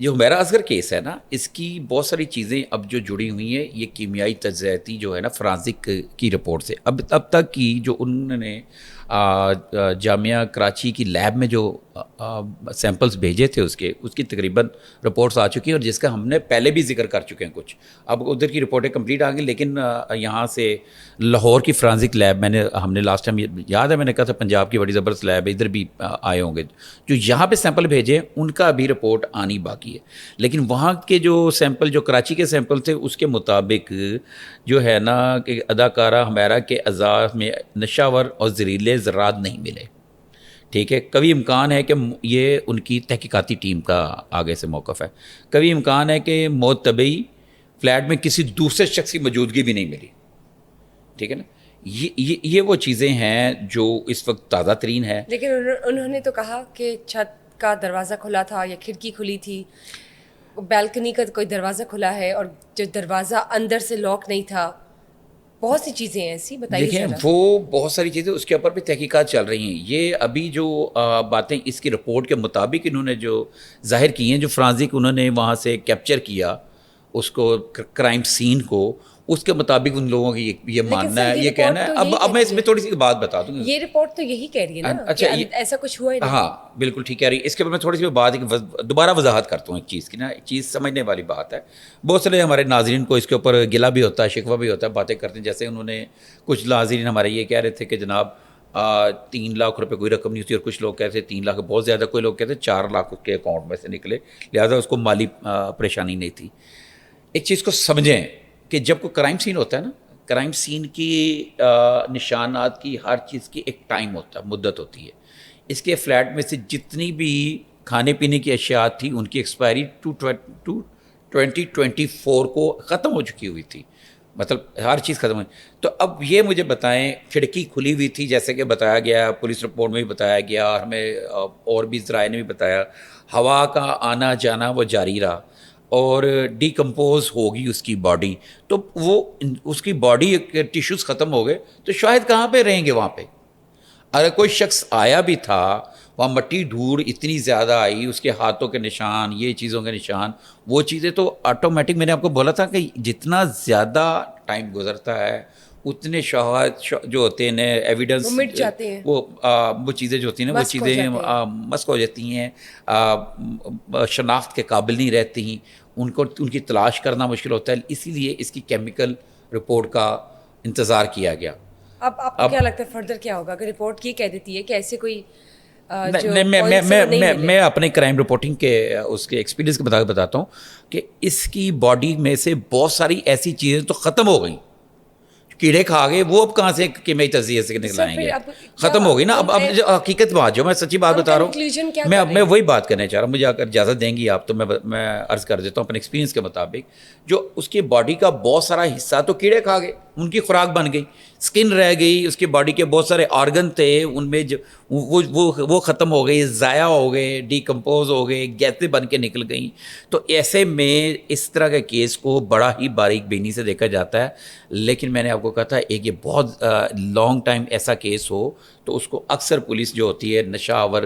جو حمیرہ اصغر کیس ہے نا، اس کی بہت ساری چیزیں اب جو جڑی ہوئی ہیں یہ کیمیائی تجزیاتی جو ہے نا فرانزک کی رپورٹ سے اب تک کی جو انہوں نے جامعہ کراچی کی لیب میں جو سیمپلز بھیجے تھے اس کی تقریباً رپورٹس آ چکی ہیں، اور جس کا ہم نے پہلے بھی ذکر کر چکے ہیں کچھ. اب ادھر کی رپورٹیں کمپلیٹ آ گئی، لیکن یہاں سے لاہور کی فرانزک لیب ہم نے لاسٹ ٹائم یاد ہے میں نے کہا تھا پنجاب کی بڑی زبردست لیب ہے، ادھر بھی آئے ہوں گے جو یہاں پہ سیمپل بھیجے ان کا ابھی رپورٹ آنی باقی ہے. لیکن وہاں کے جو سیمپل جو کراچی کے سیمپل تھے اس کے مطابق جو ہے نا کہ اداکارہ حمیرہ کے اعضاء میں نشاور اور زہریلے ذرات نہیں ملے. ٹھیک ہے، کبھی امکان ہے کہ یہ ان کی تحقیقاتی ٹیم کا آگے سے موقف ہے، کبھی امکان ہے کہ موت طبعی فلیٹ میں کسی دوسرے شخص کی موجودگی بھی نہیں ملی. ٹھیک ہے نا، یہ وہ چیزیں ہیں جو اس وقت تازہ ترین ہے. لیکن انہوں نے تو کہا کہ چھت کا دروازہ کھلا تھا یا کھڑکی کھلی تھی، بیلکنی کا کوئی دروازہ کھلا ہے اور جو دروازہ اندر سے لاک نہیں تھا. بہت سی چیزیں ہیں ایسی، بتائیے دیکھیں ذرا. وہ بہت ساری چیزیں اس کے اوپر بھی تحقیقات چل رہی ہیں. یہ ابھی جو باتیں اس کی رپورٹ کے مطابق انہوں نے جو ظاہر کی ہیں، جو فرانزک انہوں نے وہاں سے کیپچر کیا اس کو کرائم سین کو، اس کے مطابق ان لوگوں کی یہ ماننا ہے، یہ کہنا ہے. اب میں اس میں تھوڑی سی بات بتا دوں. یہ رپورٹ تو یہی کہہ رہی ہے نا اچھا، کہ ایسا کچھ ہوا ہی نہیں. ہاں بالکل ٹھیک کہہ رہی ہے. اس کے اوپر میں تھوڑی سی بات دوبارہ وضاحت کرتا ہوں ایک چیز کی نا، ایک چیز سمجھنے والی بات ہے. بہت سارے ہمارے ناظرین کو اس کے اوپر گلا بھی ہوتا ہے، شکوہ بھی ہوتا ہے، باتیں کرتے ہیں. جیسے انہوں نے کچھ ناظرین ہمارے یہ کہہ رہے تھے کہ جناب 3 لاکھ روپے کوئی رقم نہیں ہوتی، اور کچھ لوگ کہتے ہیں 3 لاکھ بہت زیادہ، کوئی لوگ کہتے ہیں 4 لاکھ اس کے اکاؤنٹ میں سے نکلے، لہٰذا اس کو مالی پریشانی نہیں تھی. ایک چیز کو سمجھیں کہ جب کوئی کرائم سین ہوتا ہے نا، کرائم سین کی نشانات کی ہر چیز کی ایک ٹائم ہوتا ہے، مدت ہوتی ہے. اس کے فلیٹ میں سے جتنی بھی کھانے پینے کی اشیاء تھی ان کی ایکسپائری 2024 کو ختم ہو چکی ہوئی تھی، مطلب ہر چیز ختم ہوئی. تو اب یہ مجھے بتائیں، کھڑکی کھلی ہوئی تھی جیسے کہ بتایا گیا، پولیس رپورٹ میں بھی بتایا گیا، اور ہمیں اور بھی ذرائع نے بھی بتایا، ہوا کا آنا جانا وہ جاری رہا، اور ڈیکمپوز ہوگی اس کی باڈی، تو وہ اس کی باڈی کے ٹیشوز ختم ہو گئے تو شاید کہاں پہ رہیں گے وہاں پہ. اگر کوئی شخص آیا بھی تھا، وہاں مٹی دھوڑ اتنی زیادہ آئی، اس کے ہاتھوں کے نشان، یہ چیزوں کے نشان، وہ چیزیں تو آٹومیٹک. میں نے آپ کو بولا تھا کہ جتنا زیادہ ٹائم گزرتا ہے اتنے شواہد جو ہوتے ہیں ایویڈنس، وہ مٹ جاتے ہیں، وہ چیزیں جو ہوتی ہیں نا، وہ چیزیں مسک ہو جاتی ہیں، شناخت کے قابل نہیں رہتی، ان کی تلاش کرنا مشکل ہوتا ہے. اسی لیے اس کی کیمیکل رپورٹ کا انتظار کیا گیا. اب آپ کو کیا لگتا ہے فردر کیا ہوگا؟ اگر رپورٹ یہ کہہ دیتی ہے کہ ایسے کوئی میں اپنے کرائم رپورٹنگ کے اس کے ایکسپیرینس کے مطابق بتاتا ہوں کہ اس کی باڈی میں سے بہت ساری ایسی چیزیں تو ختم ہو گئیں، کیڑے کھا گئے، وہ اب کہاں سے کیمیائی تجزیے سے نکلائیں گے؟ ختم ہو گئی نا. اب حقیقت بات جو میں سچی بات بتا رہا ہوں، میں وہی بات کرنا چاہ رہا ہوں. مجھے اگر اجازت دیں گی آپ تو میں عرض کر دیتا ہوں اپنے ایکسپیرینس کے مطابق. جو اس کی باڈی کا بہت سارا حصہ تو کیڑے کھا گئے، ان کی خوراک بن گئی، اسکن رہ گئی، اس کی باڈی کے بہت سارے آرگن تھے ان میں وہ ختم ہو گئے، ضائع ہو گئے، ڈیکمپوز ہو گئے، گیسیں بن کے نکل گئیں. تو ایسے میں اس طرح کے کیس کو بڑا ہی باریک بینی سے دیکھا جاتا ہے. لیکن میں نے آپ کو کہا تھا ایک یہ بہت لانگ ٹائم ایسا کیس ہو تو اس کو اکثر پولیس جو ہوتی ہے نشہ آور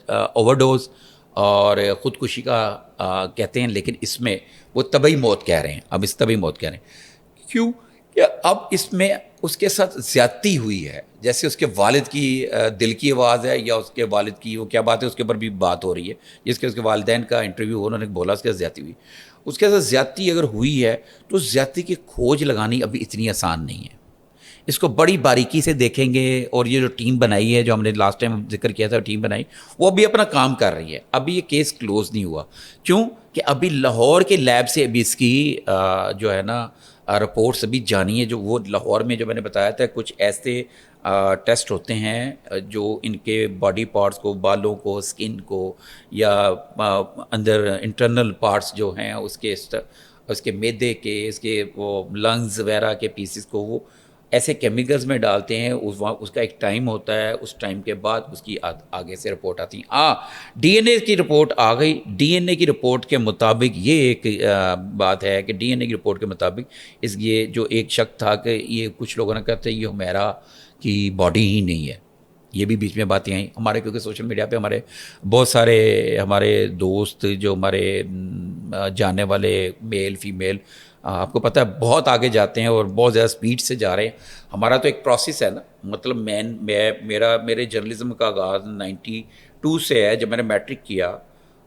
اوور ڈوز اور خودکشی کا کہتے ہیں، لیکن اس میں وہ طبعی موت کہہ رہے ہیں. اب اس طبعی موت کہہ رہے ہیں کیوں کہ اب اس میں اس کے ساتھ زیادتی ہوئی ہے. جیسے اس کے والد کی دل کی آواز ہے، یا اس کے والد کی وہ کیا بات ہے، اس کے اوپر بھی بات ہو رہی ہے. جس کے اس کے والدین کا انٹرویو انہوں نے بولا اس کے ساتھ زیادتی ہوئی. اس کے ساتھ زیادتی اگر ہوئی ہے تو زیادتی کی کھوج لگانی ابھی اتنی آسان نہیں ہے. اس کو بڑی باریکی سے دیکھیں گے، اور یہ جو ٹیم بنائی ہے جو ہم نے لاسٹ ٹائم ذکر کیا تھا ٹیم بنائی، وہ ابھی اپنا کام کر رہی ہے. ابھی یہ کیس کلوز نہیں ہوا. کیوں کہ ابھی لاہور کے لیب سے ابھی اس کی جو ہے نا رپورٹس ابھی جانی ہے. جو وہ لاہور میں جو میں نے بتایا تھا کچھ ایسے ٹیسٹ ہوتے ہیں جو ان کے باڈی پارٹس کو، بالوں کو، اسکن کو، یا اندر انٹرنل پارٹس جو ہیں اس کے معدے کے، اس کے وہ لنگز وغیرہ کے پیسز کو وہ ایسے کیمیکلز میں ڈالتے ہیں. اس کا ایک ٹائم ہوتا ہے، اس ٹائم کے بعد اس کی آگے سے رپورٹ آتی ہے. ڈی این اے کی رپورٹ آ گئی. ڈی این اے کی رپورٹ کے مطابق یہ ایک بات ہے کہ ڈی این اے کی رپورٹ کے مطابق یہ جو ایک شک تھا کہ یہ کچھ لوگوں نے کہتے ہیں یہ حمیرہ کی باڈی ہی نہیں ہے. یہ بھی بیچ میں باتیں آئیں ہمارے, کیونکہ سوشل میڈیا پہ ہمارے بہت سارے ہمارے دوست جو ہمارے جاننے والے میل فیمیل آپ کو پتہ ہے بہت آگے جاتے ہیں اور بہت زیادہ سپیڈ سے جا رہے ہیں. ہمارا تو ایک پروسیس ہے نا, مطلب میرے جرنلزم کا آغاز 92 سے ہے جب میں نے میٹرک کیا,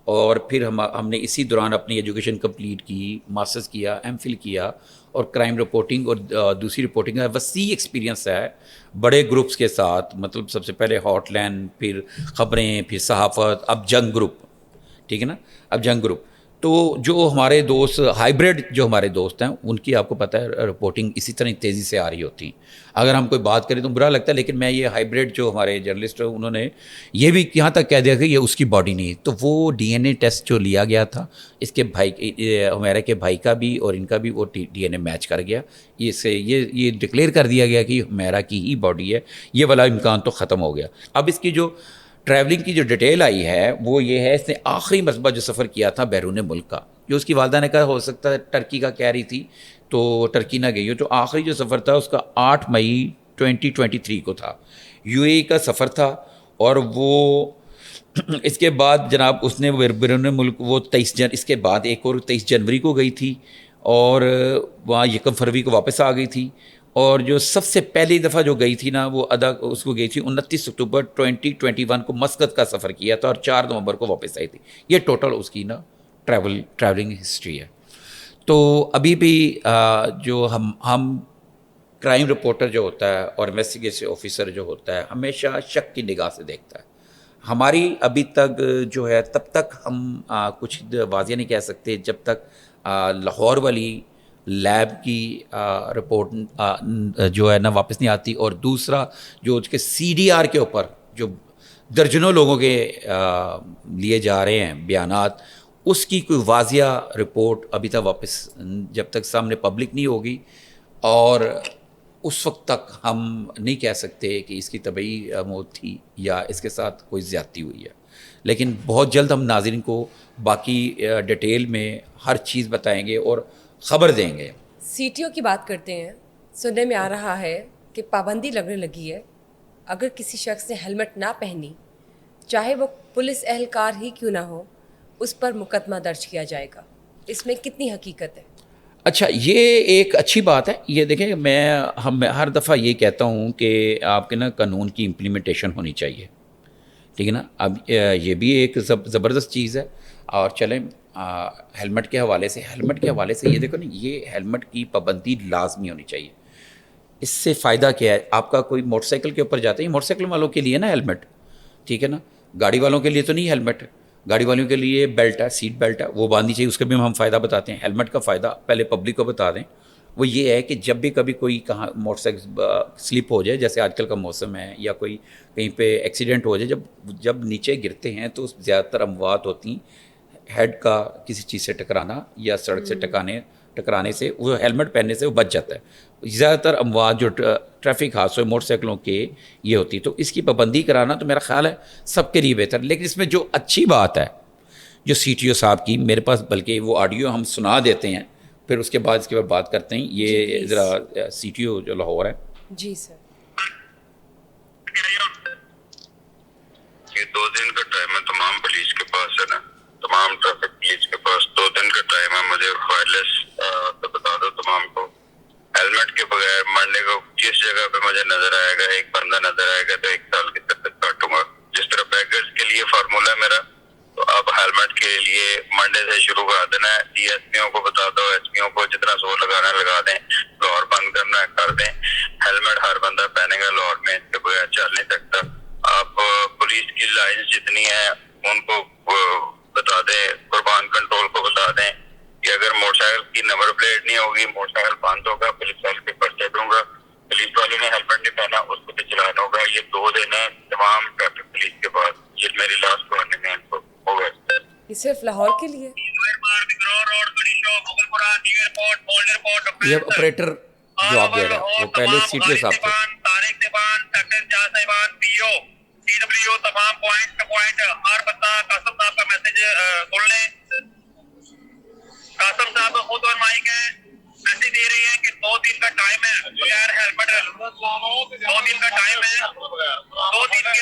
اور پھر ہم نے اسی دوران اپنی ایجوکیشن کمپلیٹ کی, ماسٹرز کیا, ایم فل کیا, اور کرائم رپورٹنگ اور دوسری رپورٹنگ کا وسیع ایکسپیرینس ہے بڑے گروپس کے ساتھ. مطلب سب سے پہلے ہاٹ لائن, پھر خبریں, پھر صحافت, اب جنگ گروپ, ٹھیک ہے نا, اب جنگ گروپ. تو جو ہمارے دوست ہائیبریڈ جو ہمارے دوست ہیں ان کی آپ کو پتہ ہے رپورٹنگ اسی طرح تیزی سے آ رہی ہوتی ہیں. اگر ہم کوئی بات کریں تو برا لگتا ہے, لیکن میں یہ ہائیبریڈ جو ہمارے جرنلسٹ ہیں انہوں نے یہ بھی یہاں تک کہہ دیا کہ یہ اس کی باڈی نہیں ہے. تو وہ ڈی این اے ٹیسٹ جو لیا گیا تھا اس کے بھائی ہمارے کے بھائی کا بھی اور ان کا بھی وہ ڈی این اے میچ کر گیا. یہ ڈکلیئر کر دیا گیا کہ میرا کی ہی باڈی ہے, یہ والا امکان تو ختم ہو گیا. اب اس کی جو ٹریولنگ کی جو ڈیٹیل آئی ہے وہ یہ ہے, اس نے آخری مرتبہ جو سفر کیا تھا بیرون ملک کا, جو اس کی والدہ نے کہا ہو سکتا ہے ٹرکی کا کہہ رہی تھی تو ٹرکی نہ گئی ہو, تو آخری جو سفر تھا اس کا 8 مئی 2023 کو تھا, یو اے ای کا سفر تھا. اور وہ اس کے بعد جناب اس نے بیرون ملک وہ 23 اس کے بعد ایک اور 23 جنوری کو گئی تھی, اور وہاں 1 فروری کو واپس آ گئی تھی. اور جو سب سے پہلی دفعہ جو گئی تھی نا وہ اس کو گئی تھی 29 اکتوبر 2021 کو مسقط کا سفر کیا تھا, اور 4 نومبر کو واپس آئی تھی. یہ ٹوٹل اس کی نا ٹریولنگ ہسٹری ہے. تو ابھی بھی جو ہم کرائم رپورٹر جو ہوتا ہے اور انویسٹیگیشن آفیسر جو ہوتا ہے ہمیشہ شک کی نگاہ سے دیکھتا ہے. ہماری ابھی تک جو ہے تب تک ہم کچھ واضح نہیں کہہ سکتے جب تک لاہور والی لیب کی رپورٹ جو ہے نا واپس نہیں آتی, اور دوسرا جو اس کے CDR کے اوپر جو درجنوں لوگوں کے لیے جا رہے ہیں بیانات, اس کی کوئی واضح رپورٹ ابھی تک واپس جب تک سامنے پبلک نہیں ہوگی, اور اس وقت تک ہم نہیں کہہ سکتے کہ اس کی طبعی موت تھی یا اس کے ساتھ کوئی زیادتی ہوئی ہے. لیکن بہت جلد ہم ناظرین کو باقی ڈیٹیل میں ہر چیز بتائیں گے اور خبر دیں گے. CTO کی بات کرتے ہیں, سننے میں آ رہا ہے کہ پابندی لگنے لگی ہے, اگر کسی شخص نے ہیلمٹ نہ پہنی چاہے وہ پولیس اہلکار ہی کیوں نہ ہو اس پر مقدمہ درج کیا جائے گا. اس میں کتنی حقیقت ہے؟ اچھا, یہ ایک اچھی بات ہے. یہ دیکھیں میں ہر دفعہ یہ کہتا ہوں کہ آپ کے نا قانون کی امپلیمنٹیشن ہونی چاہیے, ٹھیک ہے نا. اب یہ بھی ایک زبردست چیز ہے. اور چلیں ہیلمٹ کے حوالے سے یہ دیکھو نا, یہ ہیلمٹ کی پابندی لازمی ہونی چاہیے. اس سے فائدہ کیا ہے, آپ کا کوئی موٹر سائیکل کے اوپر جاتے ہیں, موٹر سائیکل والوں کے لیے نا ہیلمٹ, ٹھیک ہے نا, گاڑی والوں کے لیے تو نہیں ہیلمٹ. گاڑی والوں کے لیے بیلٹ ہے, سیٹ بیلٹ ہے, وہ باندھنی چاہیے. اس کا بھی ہم فائدہ بتاتے ہیں. ہیلمٹ کا فائدہ پہلے پبلک کو بتا دیں, وہ یہ ہے کہ جب بھی کبھی کوئی کہاں موٹر سائیکل سلپ ہو جائے, جیسے آج کل کا موسم ہے, یا کوئی کہیں پہ ایکسیڈنٹ ہو جائے, جب نیچے گرتے ہیں تو زیادہ تر اموات ہوتی ہیں ہیڈ کا کسی چیز سے ٹکرانا یا سڑک سے ٹکرانے سے. وہ ہیلمٹ پہننے سے وہ بچ جاتا ہے. زیادہ تر اموات جو ٹریفک حادثوں موٹر سائیکلوں کے یہ ہوتی, تو اس کی پابندی کرانا تو میرا خیال ہے سب کے لیے بہتر. لیکن اس میں جو اچھی بات ہے جو CTO صاحب کی, میرے پاس بلکہ وہ آڈیو ہم سنا دیتے ہیں, پھر اس کے بعد اس کے بعد بات کرتے ہیں. یہ ذرا CTO جو لاہور ہے. جی سر. یہ 2 دن کا ٹائم ہے تمام پولیس کے پاس ہے نا, تمام ٹریفک پولیس کے پاس 2 دن کا ٹائم ہے. مجھے وائرلیس تو بتا دو تمام کو, ہیلمٹ کے بغیر مرنے کو کس جگہ پہ مجھے نظر آئے گا, ایک بندہ نظر آئے گا تو 1 سال کی تک کاٹوں گا. جس طرح بیگرز کے لیے فارمولا ہے میرا, تو اب ہیلمٹ کے لیے منڈے سے شروع کر دینا ہے. DSPوں کو بتا دو, SPوں کو جتنا زور لگانا ہے لگا دیں, لاہور بند کرنا ہے کر دیں. ہیلمٹ ہر بندہ پہنے گا لاہور میں, اس کے بغیر چل نہیں سکتا. آپ پولیس کی لائن جتنی ہے ان کو بتا دیں, قربان کنٹرول کو بتا دیں کہ اگر موٹر سائیکل کی نمبر پلیٹ نہیں ہوگی, موٹر سائیکل بند ہوگا, پولیس والے کے پرچہ دوں گا. پولیس والے نے ہیلمٹ نہیں پہنا اس کو بھی چلانا ہوگا. یہ 2 دن ہے تمام ٹریفک پولیس کے پاس. یہ میری لاسٹ وارننگ ہے ان کو. ہوگا یہ صرف لاہور کے لیے. یہ آپریٹر جواب دے رہا ہے, وہ پہلے CTO صاحب تھے. تمام پوائنٹ ہر بندہ قاسم صاحب کا میسج سن لیں. قاسم صاحب خود اور مائک ہے, میسج دے رہے ہیں کہ 2 دن کا ٹائم ہے بغیر ہیلمٹ, 2 دن کا ٹائم ہے. 2 دن کے